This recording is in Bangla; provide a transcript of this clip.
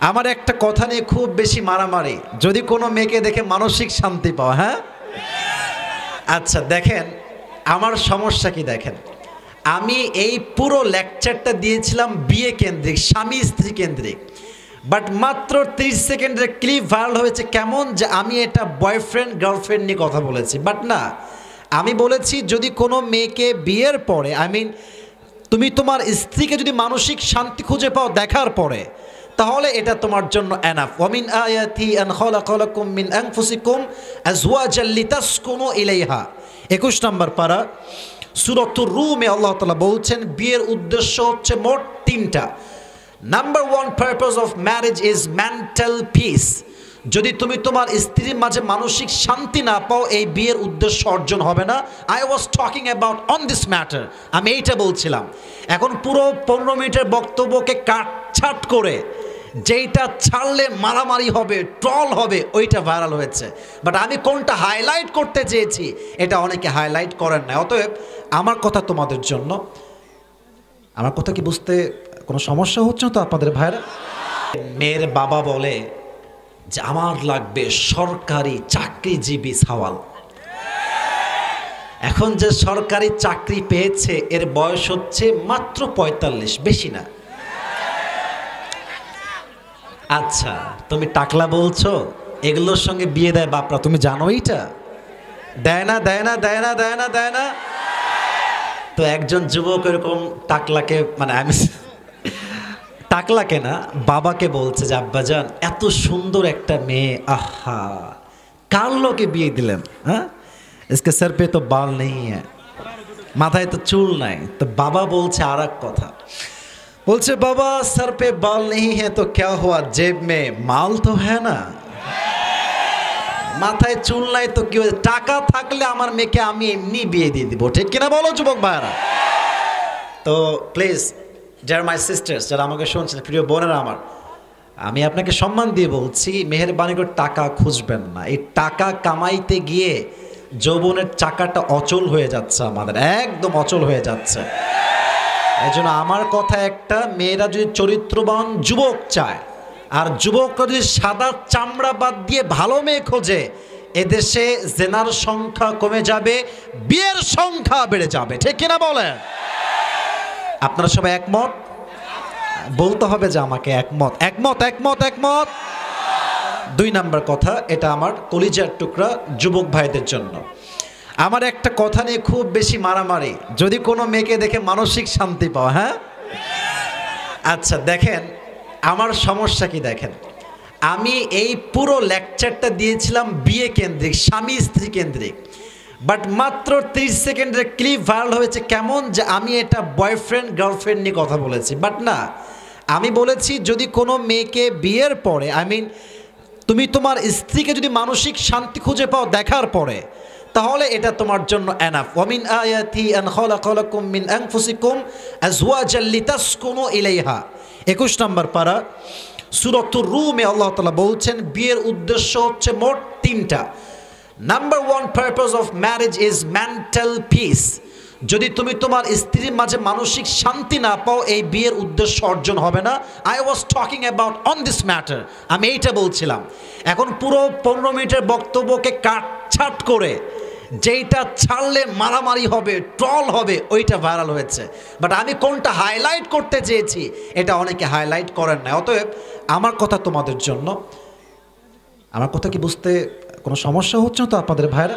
আমার একটা কথা নিয়ে খুব বেশি মারামারি, যদি কোনো মেয়েকে দেখে মানসিক শান্তি পাও। হ্যাঁ আচ্ছা দেখেন আমার সমস্যা কি দেখেন, আমি এই পুরো লেকচারটা দিয়েছিলাম বিয়ে কেন্দ্রিক, স্বামী স্ত্রী কেন্দ্রিক, বাট মাত্র 30 সেকেন্ডের ক্লিপ ভাইরাল হয়েছে কেমন যে আমি এটা বয়ফ্রেন্ড গার্লফ্রেন্ড নিয়ে কথা বলেছি। বাট না, আমি বলেছি যদি কোনো মেয়েকে বিয়ের পরে তুমি তোমার স্ত্রীকে যদি মানসিক শান্তি খুঁজে পাও দেখার পরে, তাহলে এটা তোমার জন্য এনাফ। ওয়ামিন আয়াতি আন খালাকালাকুম মিন আনফুসিকুম আজওয়াজাল লিতাসকুনু ইলাইহা, 21 নম্বর পারা সূরাতুর রুমে আল্লাহ তাআলা বলছেন বিয়ের উদ্দেশ্য হচ্ছে মোট 3টা। Number 1 purpose of marriage is mental peace. যদি তুমি তোমার স্ত্রীর মাঝে মানসিক শান্তি না পাও এই বিয়ের উদ্দেশ্য অর্জন হবে না। I was talking about on this matter, আমি এইটা বলছিলাম। এখন পুরো 15 মিনিটের বক্তব্যকে কাটছাট করে যেইটা ছাড়লে মারামারি হবে, ট্রল হবে, ওইটা ভাইরাল হয়েছে। বাট আমি কোনটা হাইলাইট করতে চেয়েছি এটা অনেকে হাইলাইট করেন না। অতএব আমার কথা তোমাদের জন্য, আমার কথা কি বুঝতে কোনো সমস্যা হচ্ছে না তো আপনাদের ভাইরা? মেয়ের বাবা বলে যে আমার লাগবে সরকারি চাকরিজীবী সাওয়াল। এখন যে সরকারি চাকরি পেয়েছে এর বয়স হচ্ছে মাত্র 45, বেশি না। আচ্ছা তুমি টাকলা বলছো, এগুলোর সঙ্গে বিয়ে দেয় বাপরা, তুমি জানো এইটা? দেয় না দেয় না দেয় না দেয় না দেয় না। তো একজন যুবক এরকম টাকলাকে, মানে আমি টাকলাকে না বাবাকে বলছে যে আব্বাজান এত সুন্দর একটা মেয়ে, আহা কার লোকে বিয়ে দিলেন? হ্যাঁ इसके सर पे तो बाल नहीं है, মাথায় তো চুল নাই। তো বাবা বলছে আর এক কথা, বলছে বাবা सर पे बाल नहीं है तो क्या हुआ, जेब में माल तो है ना। মাথায় চুল নাই তো কি হয়েছে, টাকা থাকলে আমার মেয়েকে আমি এমনি বিয়ে দিয়ে দিব, ঠিক কিনা বলো যুবক ভাইরা? তো প্লিজ যারা মাই সিস্টার্স, যারা আমাকে শুনছেন, প্রিয় বোনেরা আমার, আমি আপনাকে সম্মান দিয়ে বলছি মেহেরবানি করে টাকা খুঁজবেন না। এই টাকা কামাইতে গিয়ে যৌবনের চাকাটা অচল হয়ে যাচ্ছে, আমাদের একদম অচল হয়ে যাচ্ছে। এই জন্য আমার কথা একটা, মেয়েরা যদি চরিত্রবান যুবক চায় আর যুবকরা যদি সাদা চামড়া বাদ দিয়ে ভালো মেয়ে খোঁজে, এদেশে জেনার সংখ্যা কমে যাবে, বিয়ের সংখ্যা বেড়ে যাবে, ঠিক কিনা বলেন? আপনারা সবাই একমত? বলতে হবে যে আমাকে একমত একমত একমত একমত। 2 নম্বর কথা, এটা আমার কলিজার টুকরা যুবক ভাইদের জন্য। আমার একটা কথা নিয়ে খুব বেশি মারামারি, যদি কোনো মেয়েকে দেখে মানসিক শান্তি পাও। হ্যাঁ আচ্ছা দেখেন আমার সমস্যা কি দেখেন, আমি এই পুরো লেকচারটা দিয়েছিলাম বিয়ে কেন্দ্রিক, স্বামী স্ত্রী কেন্দ্রিক, বাট মাত্র 30 সেকেন্ডের ক্লিপ ভাইরাল হয়েছে কেমন যে আমি এটা বয়ফ্রেন্ড গার্লফ্রেন্ড নিয়ে কথা বলেছি। বাট না, আমি বলেছি যদি কোনো মেয়েকে বিয়ের পরে তুমি তোমার স্ত্রীকে যদি মানসিক শান্তি খুঁজে পাও দেখার পরে, তাহলে এটা তোমার জন্য এনাফ। ওয়ামিন আয়াতি আন খালাকালাকুম মিন আনফুসিকুম আজওয়াজাল লিতাসকুনু ইলাইহা, 21 নম্বর পারা সূরাতুর রুমে আল্লাহ তাআলা বলছেন বিয়ের উদ্দেশ্য হচ্ছে মোট 3টা। Number 1 purpose of marriage is mental peace. যদি তুমি তোমার স্ত্রীর মাঝে মানসিক শান্তি না পাও এই বিয়ের উদ্দেশ্য অর্জন হবে না। I was talking about on this matter, আমি এইটা বলছিলাম। এখন পুরো 15 মিনিটের বক্তব্যকে কাটছাট করে যেইটা ছাড়লে মারামারি হবে, ট্রল হবে, ওইটা ভাইরাল হয়েছে। বাট আমি কোনটা হাইলাইট করতে চেয়েছি এটা অনেকে হাইলাইট করেন না। অতএব আমার কথা তোমাদের জন্য, আমার কথা কি বুঝতে কোনো সমস্যা হচ্ছে না তো আপনাদের ভাইরা?